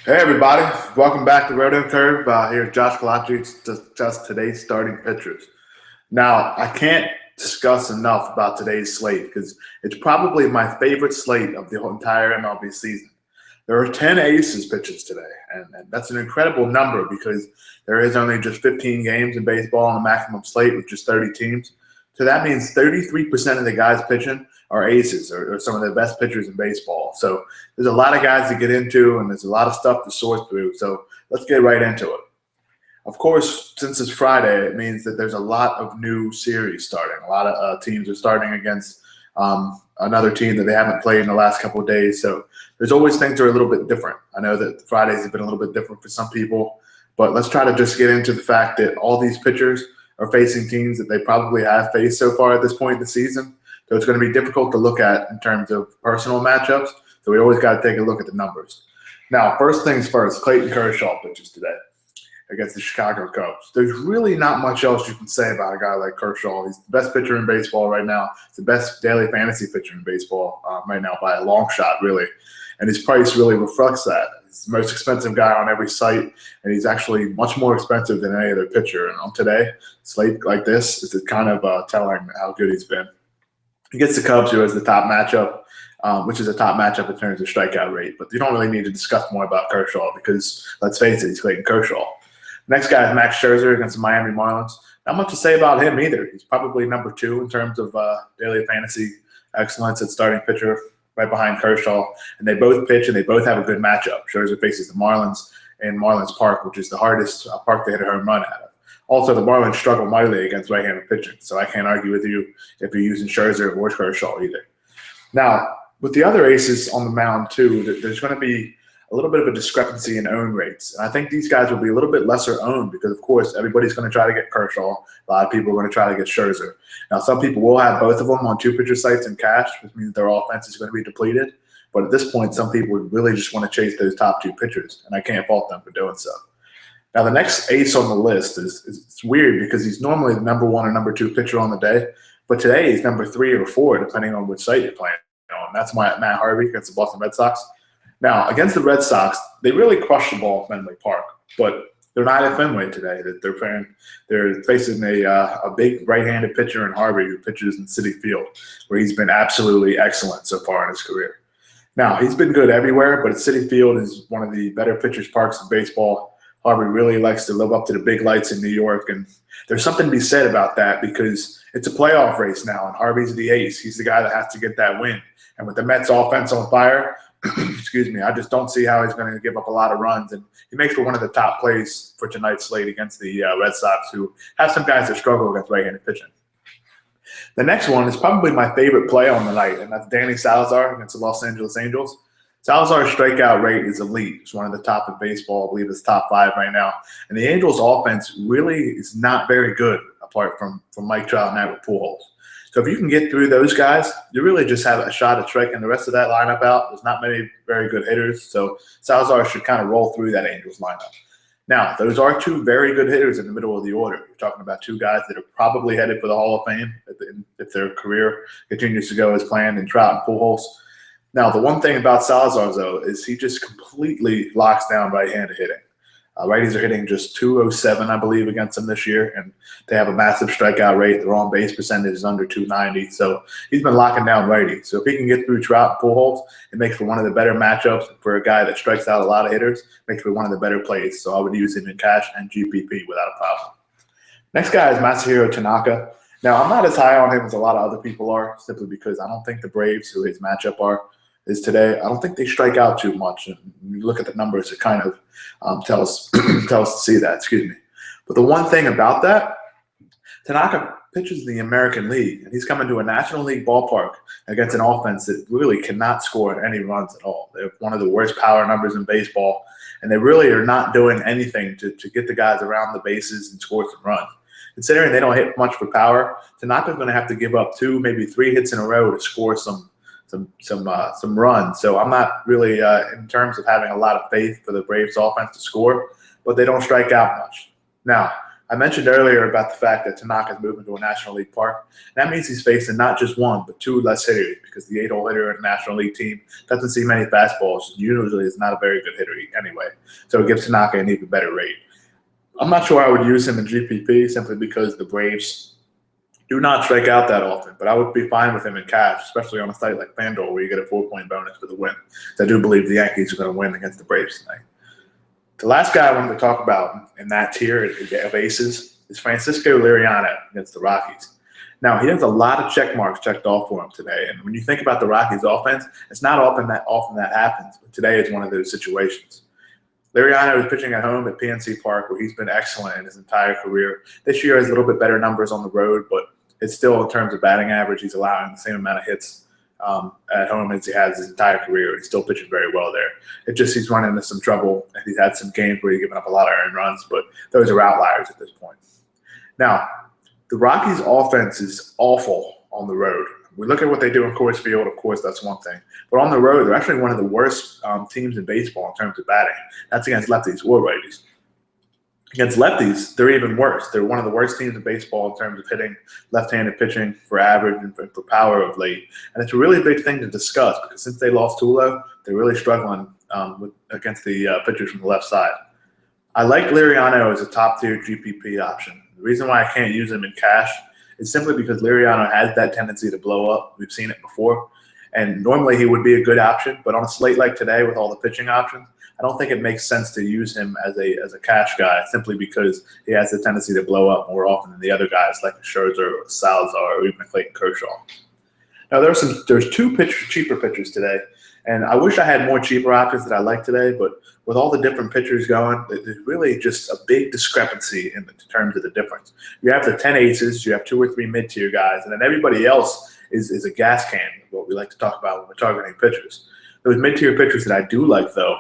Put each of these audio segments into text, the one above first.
Hey everybody, welcome back to RotoCurve. Here's Josh Collacchi to discuss today's starting pitchers. Now, I can't discuss enough about today's slate because it's probably my favorite slate of the whole entire MLB season. There are 10 aces pitches today, and that's an incredible number because there is only just 15 games in baseball on a maximum slate with just 30 teams. So that means 33% of the guys pitching are aces or some of the best pitchers in baseball. So there's a lot of guys to get into, and there's a lot of stuff to sort through. So let's get right into it. Of course, since it's Friday, it means that there's a lot of new series starting. A lot of teams are starting against another team that they haven't played in the last couple of days. So there's always things that are a little bit different. I know that Fridays have been a little bit different for some people, but let's try to just get into the fact that all these pitchers are facing teams that they probably have faced so far at this point in the season. So it's going to be difficult to look at in terms of personal matchups. So we always got to take a look at the numbers. Now, first things first, Clayton Kershaw pitches today against the Chicago Cubs. There's really not much else you can say about a guy like Kershaw. He's the best pitcher in baseball right now. He's the best daily fantasy pitcher in baseball right now by a long shot, really. And his price really reflects that. He's the most expensive guy on every site, and he's actually much more expensive than any other pitcher. And on today, slate like this is kind of telling how good he's been. He gets the Cubs, who has the top matchup, which is a top matchup in terms of strikeout rate. But you don't really need to discuss more about Kershaw because, let's face it, he's Clayton Kershaw. Next guy is Max Scherzer against the Miami Marlins. Not much to say about him either. He's probably number 2 in terms of daily fantasy excellence at starting pitcher, right behind Kershaw. And they both pitch, and they both have a good matchup. Scherzer faces the Marlins in Marlins Park, which is the hardest park to hit a home run out of. Also, the Marlins struggle mightily against right-handed pitching, so I can't argue with you if you're using Scherzer or Kershaw either. Now, with the other aces on the mound too, there's going to be a little bit of a discrepancy in own rates. And I think these guys will be a little bit lesser owned because, of course, everybody's going to try to get Kershaw. A lot of people are going to try to get Scherzer. Now, some people will have both of them on 2-pitcher sites in cash, which means their offense is going to be depleted. But at this point, some people would really just want to chase those top 2 pitchers, and I can't fault them for doing so. Now, the next ace on the list is it's weird because he's normally the number 1 or number 2 pitcher on the day, but today he's number 3 or 4, depending on which site you're playing on. That's Matt Harvey against the Boston Red Sox. Now, against the Red Sox, they really crushed the ball at Fenway Park, but they're not at Fenway today. They're facing a big right-handed pitcher in Harvey who pitches in Citi Field, where he's been absolutely excellent so far in his career. Now, he's been good everywhere, but Citi Field is one of the better pitchers' parks in baseball. Harvey really likes to live up to the big lights in New York, and there's something to be said about that because it's a playoff race now, and Harvey's the ace. He's the guy that has to get that win. And with the Mets offense on fire, excuse me, I just don't see how he's going to give up a lot of runs. And he makes for one of the top plays for tonight's slate against the Red Sox, who have some guys that struggle against right-handed pitching. The next one is probably my favorite play on the night, and that's Danny Salazar against the Los Angeles Angels. Salazar's strikeout rate is elite. It's one of the top in baseball. I believe it's top 5 right now. And the Angels' offense really is not very good apart from Mike Trout and Albert Pujols. So if you can get through those guys, you really just have a shot at striking the rest of that lineup out. There's not many very good hitters, so Salazar should kind of roll through that Angels lineup. Now, those are 2 very good hitters in the middle of the order. You're talking about 2 guys that are probably headed for the Hall of Fame if their career continues to go as planned in Trout and Pujols. Now, the one thing about Salazar, though, is he just completely locks down right-handed hitting. Righties are hitting just .207, I believe, against him this year, and they have a massive strikeout rate. Their on-base percentage is under .290, so he's been locking down righties. So if he can get through Trout and Pujols, it makes for one of the better matchups for a guy that strikes out a lot of hitters, makes for one of the better plays. So I would use him in cash and GPP without a problem. Next guy is Masahiro Tanaka. Now, I'm not as high on him as a lot of other people are, simply because I don't think the Braves, who his matchup is today, I don't think they strike out too much. And when you look at the numbers, it kind of tells us to see that, excuse me. But the one thing about that, Tanaka pitches in the American League, and he's coming to a National League ballpark against an offense that really cannot score any runs at all. They have one of the worst power numbers in baseball, and they really are not doing anything to get the guys around the bases and score some runs. Considering they don't hit much for power, Tanaka's going to have to give up 2, maybe 3 hits in a row to score some runs. So I'm not really in terms of having a lot of faith for the Braves offense to score, but they don't strike out much. Now, I mentioned earlier about the fact that Tanaka's moving to a National League park. That means he's facing not just one, but two less hitters because the 8-hole hitter in the National League team doesn't see many fastballs. Usually is not a very good hitter anyway. So it gives Tanaka an even better rate. I'm not sure I would use him in GPP simply because the Braves do not strike out that often, but I would be fine with him in cash, especially on a site like FanDuel where you get a 4-point bonus for the win. So I do believe the Yankees are going to win against the Braves tonight. The last guy I wanted to talk about in that tier of aces is Francisco Liriano against the Rockies. Now, he has a lot of check marks checked off for him today. And when you think about the Rockies offense, it's not often that happens. But today is one of those situations. Liriano is pitching at home at PNC Park, where he's been excellent in his entire career. This year has a little bit better numbers on the road, but it's still, in terms of batting average, he's allowing the same amount of hits at home as he has his entire career. He's still pitching very well there. He's run into some trouble, and he's had some games where he's given up a lot of earned runs, but those are outliers at this point. Now, the Rockies' offense is awful on the road. We look at what they do in Coors Field, of course, that's one thing. But on the road, they're actually one of the worst teams in baseball in terms of batting. That's against lefties or righties. Against lefties, they're even worse. They're one of the worst teams in baseball in terms of hitting left-handed pitching for average and for power of late. And it's a really big thing to discuss because since they lost Tulo, they're really struggling against the pitchers from the left side. I like Liriano as a top-tier GPP option. The reason why I can't use him in cash is simply because Liriano has that tendency to blow up. We've seen it before. And normally he would be a good option, but on a slate like today with all the pitching options, I don't think it makes sense to use him as a cash guy simply because he has the tendency to blow up more often than the other guys like Scherzer or Salazar or even Clayton Kershaw. Now there's two cheaper pitchers today, and I wish I had more cheaper options that I like today, but with all the different pitchers going, there's really just a big discrepancy in terms of the difference. You have the 10 aces, you have 2 or 3 mid-tier guys, and then everybody else is a gas can, what we like to talk about when we're targeting pitchers. Those mid-tier pitchers that I do like, though,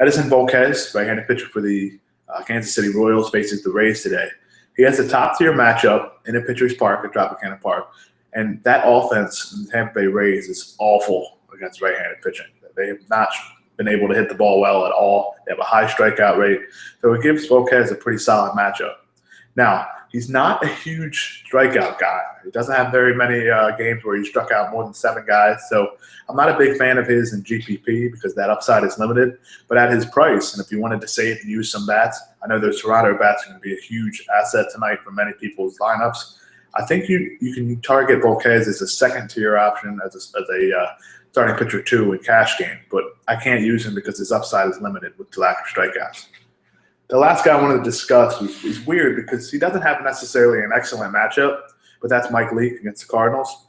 Edison Volquez, right-handed pitcher for the Kansas City Royals, faces the Rays today. He has a top-tier matchup in a pitcher's park at Tropicana Park, and that offense in the Tampa Bay Rays is awful against right-handed pitching. They have not been able to hit the ball well at all. They have a high strikeout rate, so it gives Volquez a pretty solid matchup. Now, he's not a huge strikeout guy. He doesn't have very many games where he struck out more than 7 guys. So I'm not a big fan of his in GPP because that upside is limited. But at his price, and if you wanted to save and use some bats, I know those Toronto bats are going to be a huge asset tonight for many people's lineups. I think you can target Volquez as a second-tier option as a starting pitcher 2 in cash game. But I can't use him because his upside is limited with the lack of strikeouts. The last guy I wanted to discuss is weird because he doesn't have necessarily an excellent matchup, but that's Mike Leake against the Cardinals.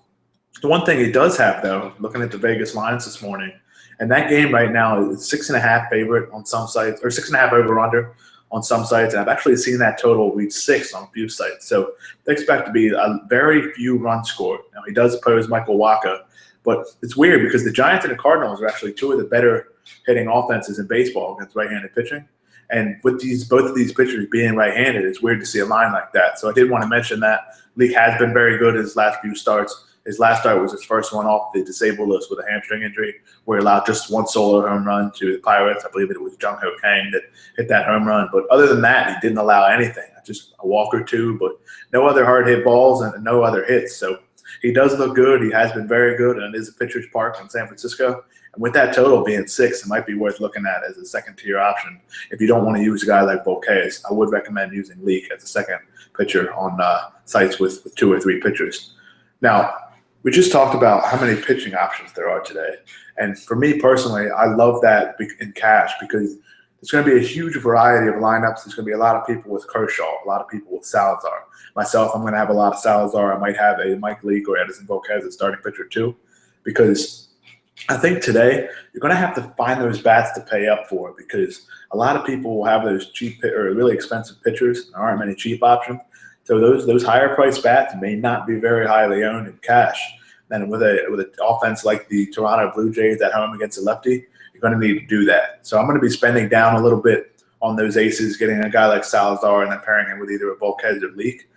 The one thing he does have, though, looking at the Vegas lines this morning, and that game right now is 6.5 favorite on some sites, or 6.5 over/under on some sites, and I've actually seen that total reach 6 on a few sites. So they expect to be a very few runs scored. Now, he does oppose Michael Wacha, but it's weird because the Giants and the Cardinals are actually 2 of the better hitting offenses in baseball against right-handed pitching. And with both of these pitchers being right-handed, it's weird to see a line like that. So I did want to mention that. Leake has been very good in his last few starts. His last start was his first one off the disabled list with a hamstring injury, where he allowed just 1 solo home run to the Pirates. I believe it was Jung Ho Kang that hit that home run. But other than that, he didn't allow anything. Just a walk or 2, but no other hard hit balls and no other hits. So he does look good. He has been very good, and it is a pitcher's park in San Francisco. And with that total being 6, it might be worth looking at as a second-tier option. If you don't want to use a guy like Volquez, I would recommend using Leake as a second pitcher on sites with 2 or 3 pitchers. Now, we just talked about how many pitching options there are today. And for me personally, I love that in cash because there's going to be a huge variety of lineups. There's going to be a lot of people with Kershaw, a lot of people with Salazar. Myself, I'm going to have a lot of Salazar. I might have a Mike Leake or Edison Volquez as starting pitcher too, because I think today you're going to have to find those bats to pay up for because a lot of people will have those cheap or really expensive pitchers. There aren't many cheap options. So those higher priced bats may not be very highly owned in cash. And with an offense like the Toronto Blue Jays at home against a lefty, you're going to need to do that. So I'm going to be spending down a little bit on those aces, getting a guy like Salazar and then pairing him with either a Volquez or Leake.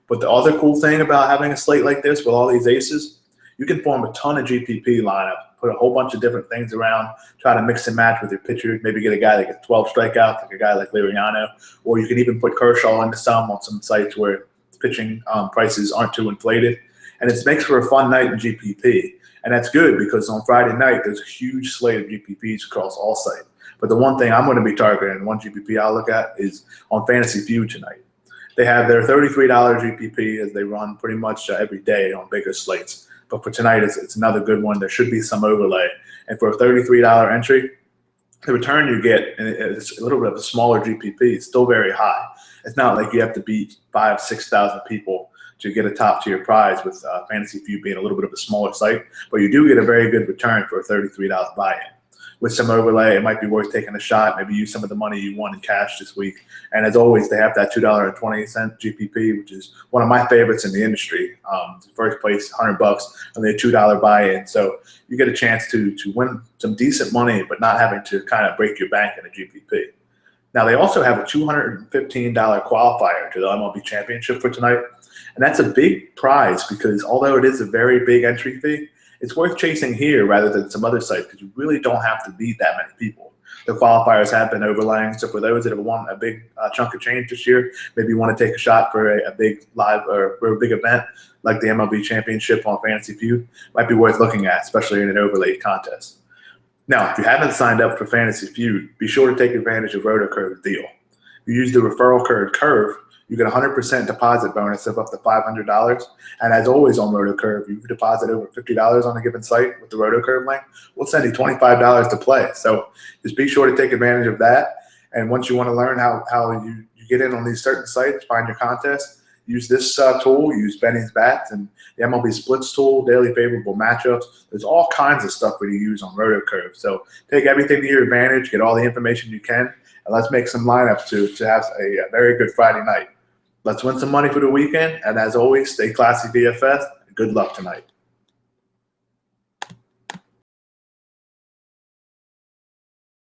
But the other cool thing about having a slate like this with all these aces, you can form a ton of GPP lineup put a whole bunch of different things around, try to mix and match with your pitcher. Maybe get a guy that gets 12 strikeouts, like a guy like Liriano, or you can even put Kershaw into some on some sites where pitching prices aren't too inflated. And it makes for a fun night in GPP. And that's good because on Friday night, there's a huge slate of GPPs across all sites. But the one thing I'm going to be targeting, one GPP I'll look at, is on Fantasy Feud tonight. They have their $33 GPP as they run pretty much every day on bigger slates. But for tonight, it's another good one. There should be some overlay. And for a $33 entry, the return you get, and it's a little bit of a smaller GPP, is still very high. It's not like you have to beat 5,000, 6,000 people to get a top-tier prize with Fantasy Feud being a little bit of a smaller site. But you do get a very good return for a $33 buy-in. With some overlay, it might be worth taking a shot. Maybe use some of the money you won in cash this week. And as always, they have that $2.20 GPP, which is one of my favorites in the industry. First place, $100, and the $2 buy-in. So you get a chance to win some decent money, but not having to kind of break your bank in a GPP. Now, they also have a $215 qualifier to the MLB Championship for tonight. And that's a big prize because although it is a very big entry fee, it's worth chasing here rather than some other sites because you really don't have to beat that many people. The qualifiers have been overlaying, so for those that have won a big chunk of change this year, maybe you want to take a shot for a big live or a big event like the MLB Championship on Fantasy Feud, might be worth looking at, especially in an overlay contest. Now, if you haven't signed up for Fantasy Feud, be sure to take advantage of RotoCurve's deal. If you use the referral code CURVE, you get a 100% deposit bonus of up to $500. And as always on RotoCurve, you deposit over $50 on a given site with the RotoCurve link, we'll send you $25 to play. So just be sure to take advantage of that. And once you want to learn how you get in on these certain sites, find your contests, use this tool, use Benny's Bats and the MLB Splits tool, daily favorable matchups. There's all kinds of stuff for you to use on RotoCurve. So take everything to your advantage, get all the information you can, and let's make some lineups to have a very good Friday night. Let's win some money for the weekend, and as always, stay classy DFS. Good luck tonight.